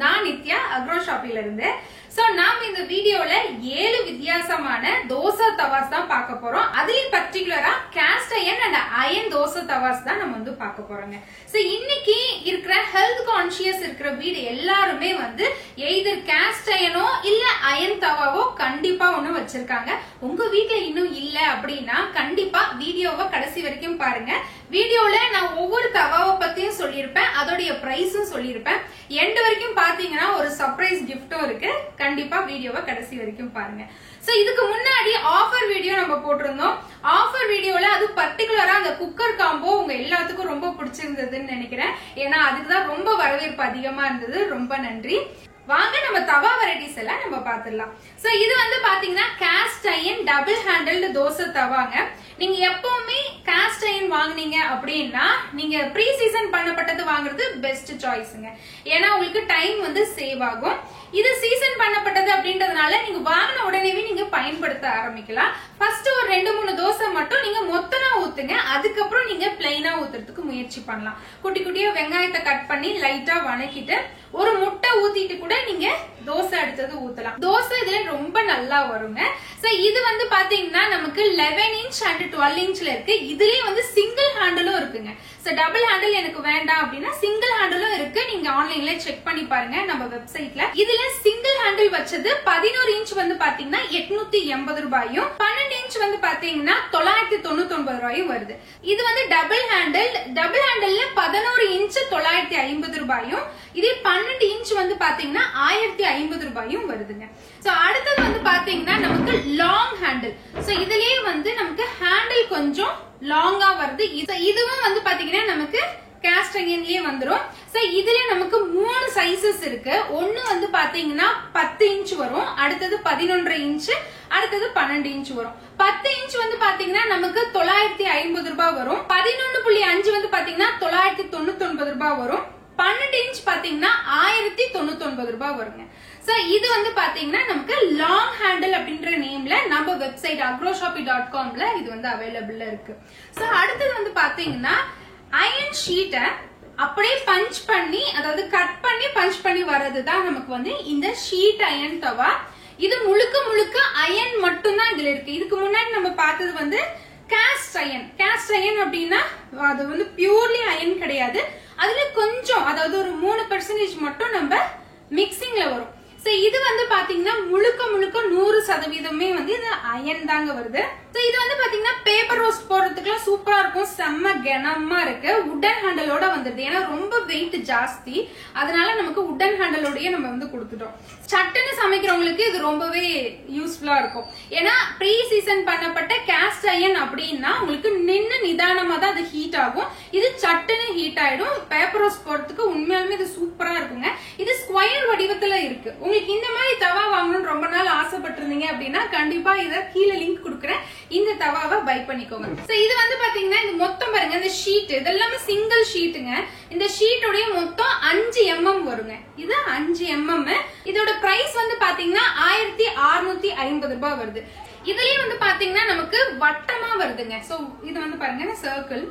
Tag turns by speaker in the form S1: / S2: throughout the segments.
S1: நான் நித்யா அக்ரோஷாப்பில இருந்து. சோ நாம இந்த வீடியோல 7 வித்தியாசமான தோசை தவாஸ் தான் பார்க்க போறோம். அதுலயும் பர்டிகுலரா cast iron and iron dosa tawas தான் நம்ம வந்து பார்க்க போறோங்க. சோ இன்னைக்கு இருக்கிற ஹெல்த் கான்ஷியஸ் இருக்கிற வீடு எல்லாருமே வந்து எய்தர் காஸ்ட் அயனோ இல்ல அயன் தவாவோ கண்டிப்பா ஒண்ணு வச்சிருக்காங்க. உங்க வீட்டுல இன்னும் இல்ல அப்படின்னா கண்டிப்பா வீடியோவை கடைசி வரைக்கும் பாருங்க. வீடியோல நான் ஒவ்வொரு தவாவை பத்தியும் சொல்லியிருப்பேன், அதோடைய பிரைஸும் சொல்லியிருப்பேன். எண்ட் வரைக்கும் பாத்தீங்கன்னா ஒரு சர்ப்ரைஸ் கிஃப்டும் இருக்கு. கண்டிப்பா வீடியோவை கடைசி வரைக்கும் பாருங்க. சோ இதுக்கு முன்னாடி ஆஃபர் வீடியோ நம்ம போட்டிருந்தோம். ஆஃபர் வீடியோல அது பர்டிகுலரா அந்த குக்கர் காம்போ உங்க எல்லாத்துக்கும் ரொம்ப பிடிச்சிருந்ததுன்னு நினைக்கிறேன். ஏன்னா அதுக்குதான் ரொம்ப வரவேற்பு அதிகமா இருந்தது. ரொம்ப நன்றி. வாங்க நம்ம தவா வெரைட்டிஸ் எல்லாம் நம்ம பாத்துடலாம். சோ இது வந்து பாத்தீங்கன்னா cast iron double handled dosa தவாங்க. நீங்க எப்பவுமே காஸ்ட் அயன் வாங்குனீங்க அப்படின்னா நீங்க ப்ரீ சீசன் பண்ணப்பட்டது வாங்குறது பெஸ்ட் சாய்ஸ்ங்க. ஏன்னா உங்களுக்கு டைம் வந்து சேவ் ஆகும். இது சீசன் பண்ணப்பட்டது அப்படின்றதுனால நீங்க வாங்கின உடனேவே நீங்க பயன்படுத்த ஆரம்பிக்கலாம். ஃபர்ஸ்ட் ஒரு 2-3 தோசை மட்டும் நீங்க மொத்தமா ஊத்துங்க. அதுக்கப்புறம் நீங்க பிளைனா ஊத்துறதுக்கு முயற்சி பண்ணலாம். குட்டி குட்டியா வெங்காயத்தை கட் பண்ணி லைட்டா வணக்கிட்டு ஒரு முட்டை ஊத்திட்டு கூட நீங்க தோசை அடுத்தது ஊத்தலாம். தோசை இதுல ரொம்ப நல்லா வருங்க. சோ இது வந்து பாத்தீங்கன்னா நமக்கு 11 இன்ச் அண்ட் 12 இன்ச்ல இருக்கு. இதுலயே வந்து சிங்கிள் ஹேண்டிலும் இருக்குங்க. சோ டபுள் ஹேண்டில் எனக்கு வேண்டாம் அப்படின்னா சிங்கிள் ஹேண்டிலும் இருக்கு. நீங்க ஆன்லைன்ல செக் பண்ணி பாருங்க நம்ம வெப்சைட்ல. இதுல சிங்கிள் ஹேண்டில் வச்சது 11 இன்ச் வந்து பாத்தீங்கன்னா 880 ரூபாயும், 12 இன்ச் வந்து பாத்தீங்கன்னா 999 ரூபாயும் வருது. இது வந்து டபுள் ஹேண்டில். டபுள் ஹேண்டில்ல 11 இன்ச் 950 ரூபாயும், இதே 12 இன்ச் வந்து பாத்தீங்கன்னா 1050 ரூபாயும் வருதுங்க. சோ அடுத்தது வந்து பாத்தீங்கன்னா நமக்கு லாங் ஹேண்டில். சோ இதுலயே வந்து நமக்கு ஹேண்டில் கொஞ்சம் லாங்கா வருது. இதுவும் வந்து பாத்தீங்கன்னா நமக்கு காஸ்ட் அயன்லயே வந்துரும். சோ இதுல நமக்கு 3 சைசஸ் இருக்கு. ஒன்னு வந்து பாத்தீங்கன்னா 10 இன்ச் வரும், அடுத்தது 11 இன்ச், அடுத்தது 12 இன்ச் வரும். 10 இன்ச் வந்து பாத்தீங்கன்னா நமக்கு 950 ரூபாய் வரும். 11.5 வந்து பாத்தீங்கன்னா 999 ரூபாய் வரும். 12 இன்ச் பாத்தீங்கன்னா 1099 ரூபாய் வருங்க. சோ இது வந்து பாத்தீங்கன்னா நமக்கு லாங் ஹேண்டில் அப்படின்ற நேம்ல நம்ம வெப்சைட் agroshopee.comல இது வந்து அவைலபிள்ல இருக்கு. சோ அடுத்தது வந்து பாத்தீங்கன்னா அயன் ஷீட்டை அப்படியே பஞ்ச் பண்ணி, அதாவது கட் பண்ணி பஞ்ச் பண்ணி வர்றதுதான் நமக்கு வந்து இந்த ஷீட் அயன் தவா. இது முழுக்க முழுக்க அயன் மட்டும்தான் இதுல இருக்கு. இதுக்கு முன்னாடி நம்ம பார்த்தது வந்து காஸ்ட் அயன். காஸ்ட் அயன் அப்படின்னா அது வந்து பியூர்லி அயன் கிடையாது. அதுல கொஞ்சம், அதாவது ஒரு 3% மட்டும் நம்ம மிக்சிங்ல வரும். சோ இது வந்து பாத்தீங்கன்னா முழுக்க முழுக்க 100% வந்து இது அயன் தாங்க வருது. சோ இது வந்து பாத்தீங்கன்னா பேப்பர் ரோஸ்ட் போடுறதுக்குலாம் சூப்பரா இருக்கும். செம்ம கனமா இருக்கு. உடன் ஹேண்டலோட வந்துருது. ஏன்னா ரொம்ப வெயிட் ஜாஸ்தி, அதனால நமக்கு உடன் ஹேண்டலோடய நம்ம வந்து கொடுத்துட்டோம். சட்டுன்னு சமைக்கிறவங்களுக்கு இது ரொம்பவே யூஸ்ஃபுல்லா இருக்கும். ஏன்னா ப்ரீ சீசன் பண்ணப்பட்ட காஸ்ட் அயன் அப்படின்னா உங்களுக்கு நின்னு நிதானமா தான் அது ஹீட் ஆகும். இது சட்டுன்னு ஹீட் ஆயிடும். பேப்பர் ரோஸ்ட் போடுறதுக்கு உண்மையாலுமே இது சூப்பரா இருக்குங்க. இது ஸ்கொயர் வடிவத்துல இருக்கு. உங்களுக்கு இந்த மாதிரி தவா வாங்கணும்னு ரொம்ப நாள் ஆசைப்பட்டு இருந்தீங்க அப்படின்னா கண்டிப்பா இத கீழே லிங்க் கொடுக்குறேன். இந்த தவாவை பை பண்ணிக்கோங்க. சோ இது வந்து பாத்தீங்கன்னா இது மொத்தம் பாருங்க, இந்த ஷீட் இதெல்லாமே சிங்கிள் ஷீட்டுங்க. இந்த ஷீட்டோட மொத்தம் 5 mm வருங்க. இது 5 mm. இதோட பிரைஸ் வந்து பாத்தீங்கன்னா 1650 ரூபாய் வருது. இதுலயே வந்து பாத்தீங்கன்னா நமக்கு வட்டமா வருதுங்க. சோ இது வந்து பாருங்க சர்க்கிள்,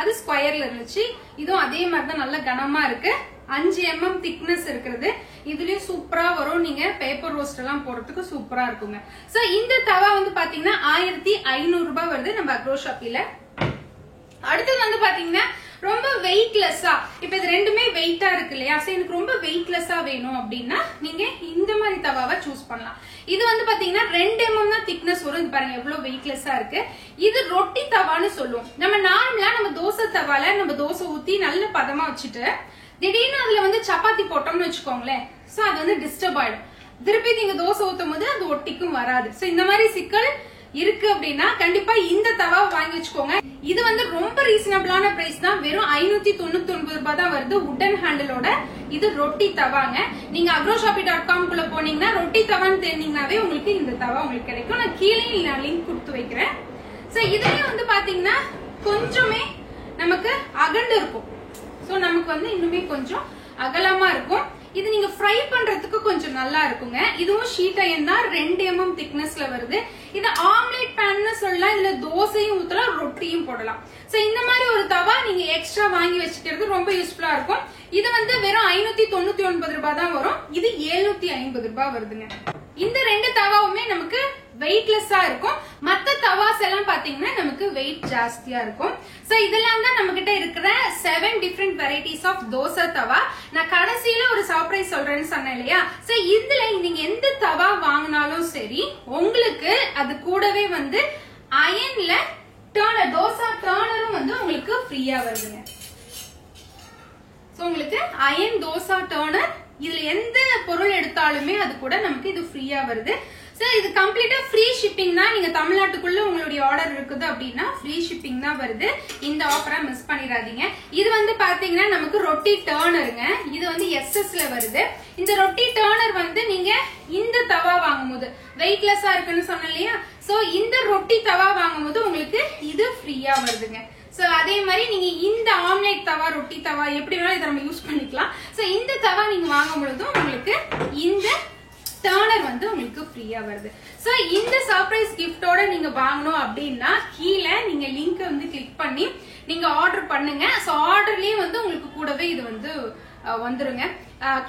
S1: அது ஸ்கொயர்ல இருந்துச்சு. இதுவும் அதே மாதிரிதான் நல்ல கனமா இருக்கு. 5 mm திக்னஸ் இருக்கிறது. இதுலயும் சூப்பரா வரும். நீங்க பேப்பர் ரோஸ்ட் எல்லாம் போடுறதுக்கு சூப்பரா இருக்குங்க. சோ இந்த தவா வந்து பாத்தீங்கன்னா 1500 ரூபாய் வருது நம்ம அக்ரோஷாப்பில. அடுத்தது வந்து பாத்தீங்கன்னா ரொம்ப வெயிட்லெஸ்ஸா, இப்ப இது ரெண்டுமே வெயிட்டா இருக்கு இல்லையா? சோ எனக்கு ரொம்ப வெயிட்லெஸ்ஸா வேணும் அப்படின்னா நீங்க இந்த மாதிரி தவாவை சூஸ் பண்ணலாம். இது வந்து பாத்தீங்கன்னா 2 mm தான் திக்னஸ் வரும். இது பாருங்க எவ்வளவு வெயிட்லெஸ்ஸா இருக்கு. இது ரொட்டி தவான்னு சொல்லுவோம். நம்ம நார்மலா நம்ம தோசை தவால நம்ம தோசை ஊத்தி நல்ல பதமா வச்சுட்டு திடீர்னு அதுல வந்து சப்பாத்தி போட்டோம்னு வச்சுக்கோங்களேன், சோ அது வந்து டிஸ்டர்ப் ஆயிடும். திருப்பி நீங்க தோசை ஊத்தும் போது அது ஒட்டிக்கும் வராது. சோ இந்த மாதிரி சிக்கல் இருக்கு அப்படின்னா கண்டிப்பா இந்த தவா வாங்கி வச்சுக்கோங்க. இது வந்து ரொம்ப ரீசனபிளான பிரைஸ் தான். வெறும் 599 ரூபாய் தான் வருது உடன் ஹேண்டிலோட. இது ரொட்டி தவாங்க. நீங்க agroshopee.com குள்ள போனீங்கன்னா ரொட்டி தவான்னு தேடினீங்கன்னாவே உங்களுக்கு இந்த தவா உங்களுக்கு கிடைக்கும். நான் கீழே லிங்க் கொடுத்து வைக்கிறேன். சோ இதுலயே வந்து பாத்தீங்கன்னா கொஞ்சமே நமக்கு அகண்டு இருக்கும். சோ நமக்கு வந்து இன்னுமே கொஞ்சம் அகலமா இருக்கும். இது நீங்க ஃப்ரை பண்றதுக்கு கொஞ்சம் நல்லா இருக்குங்க. இதுவும் ஷீட் அயன் தான். 2 mm திக்னஸ்ல வருது. இது ஆம்லெட் பேன்னு சொல்லலாம், இல்ல தோசையும் ஊத்தலாம், ரொட்டியும் போடலாம். சோ இந்த மாதிரி ஒரு தவா நீங்க எக்ஸ்ட்ரா வாங்கி வச்சுக்கிறது ரொம்ப யூஸ்ஃபுல்லா இருக்கும். இது வந்து வெறும் 599 ரூபாய் தான் வரும். இது 750 ரூபாய் வருதுங்க. இந்த ரெண்டு தவாவுமே நமக்கு வெயிட்லெஸ்ஸா இருக்கும். மத்த தவாஸ் எல்லாம் பாத்தீங்கன்னா நமக்கு வெயிட் ஜாஸ்தியா இருக்கும். சோ இதெல்லாம் தான் நம்ம கிட்ட இருக்கிற 7 டிஃபரெண்ட் வெரைட்டிஸ் ஆஃப் தோசை தவா. நான் கடைசியில ஒரு சர்ப்ரைஸ் சொல்றேன்னு சொன்னேன் இல்லையா? சோ இதுல நீங்க எந்த தவா வாங்கினாலும் சரி, உங்களுக்கு அது கூடவே வந்து அயன்ல டர்னர், தோசா டர்னரும் வந்து உங்களுக்கு ஃப்ரீயா வருதுங்க. சோ உங்களுக்கு அயன் தோசா டர்னர், இதுல எந்த பொருள் எடுத்தாலுமே அது கூட நமக்கு இது ஃப்ரீயா வருது. சார் இது கம்ப்ளீட்டா ஃப்ரீ ஷிப்பிங் தான். நீங்க தமிழ்நாட்டுக்குள்ள உங்களுடைய ஆர்டர் இருக்குது அப்படின்னா ஃப்ரீ ஷிப்பிங் தான் வருது. இந்த ஆஃபரை மிஸ் பண்ணிடாதீங்க. இது வந்து பாத்தீங்கன்னா நமக்கு ரொட்டி டர்னருங்க. இது வந்து எஸ்எஸ்ல வருது. இந்த ரொட்டி டர்னர் வந்து நீங்க இந்த தவா வாங்கும்போது வெயிட்லெஸ்ஸா இருக்குன்னு சொன்னேன் இல்லையா? சோ இந்த ரொட்டி தவா வாங்கும்போது உங்களுக்கு இது ஃப்ரீயா வருதுங்க. சோ அதே மாதிரி நீங்க இந்த ஆம்லேட் தவா, ரொட்டி தவா எப்படி வேணாலும் இதை நம்ம யூஸ் பண்ணிக்கலாம். சோ இந்த தவா நீங்க வாங்கும் பொழுதும் உங்களுக்கு இந்த டர்னர் வந்து உங்களுக்கு ஃப்ரீயா வருது. சோ இந்த சர்ப்ரைஸ் கிஃப்டோட நீங்க வாங்கணும் அப்படின்னா கீழே நீங்க லிங்க் வந்து கிளிக் பண்ணி நீங்க ஆர்டர் பண்ணுங்க. சோ ஆர்டர்லயே வந்து உங்களுக்கு கூடவே இது வந்து வந்துருங்க.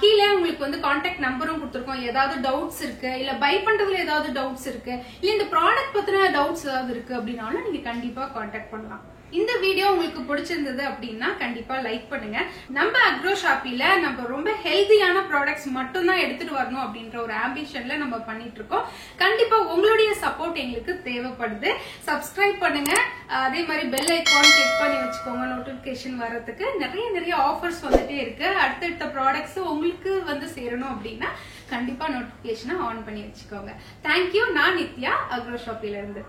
S1: கீழே உங்களுக்கு வந்து கான்டாக்ட் நம்பரும் கொடுத்துருக்கோம். ஏதாவது டவுட்ஸ் இருக்கு, இல்ல பை பண்றதுல ஏதாவது டவுட்ஸ் இருக்கு, இல்ல இந்த ப்ராடக்ட் பத்தின டவுட்ஸ் ஏதாவது இருக்கு அப்படின்னாலும் நீங்க கண்டிப்பா கான்டாக்ட் பண்ணலாம். இந்த வீடியோ உங்களுக்கு பிடிச்சிருந்தது அப்படின்னா கண்டிப்பா லைக் பண்ணுங்க. நம்ம அக்ரோ ஷாப்பில நம்ம ரொம்ப ஹெல்தியான ப்ராடக்ட்ஸ் மட்டும் தான் எடுத்துட்டு வரணும் அப்படின்ற ஒரு ஆம்பிஷன்ல நம்ம பண்ணிட்டு இருக்கோம். கண்டிப்பா உங்களுடைய சப்போர்ட் எங்களுக்கு தேவைப்படுது. சப்ஸ்கிரைப் பண்ணுங்க. அதே மாதிரி பெல் ஐகான் கிளிக் பண்ணி வச்சுக்கோங்க நோட்டிபிகேஷன் வர்றதுக்கு. நிறைய ஆஃபர்ஸ் வந்துட்டே இருக்கு. அடுத்தடுத்த ப்ராடக்ட்ஸ் உங்களுக்கு வந்து சேரணும் அப்படின்னா கண்டிப்பா நோட்டிபிகேஷனை ஆன் பண்ணி வச்சுக்கோங்க. தேங்க்யூ. நான் நித்யா, அக்ரோ ஷாப்பில இருந்து.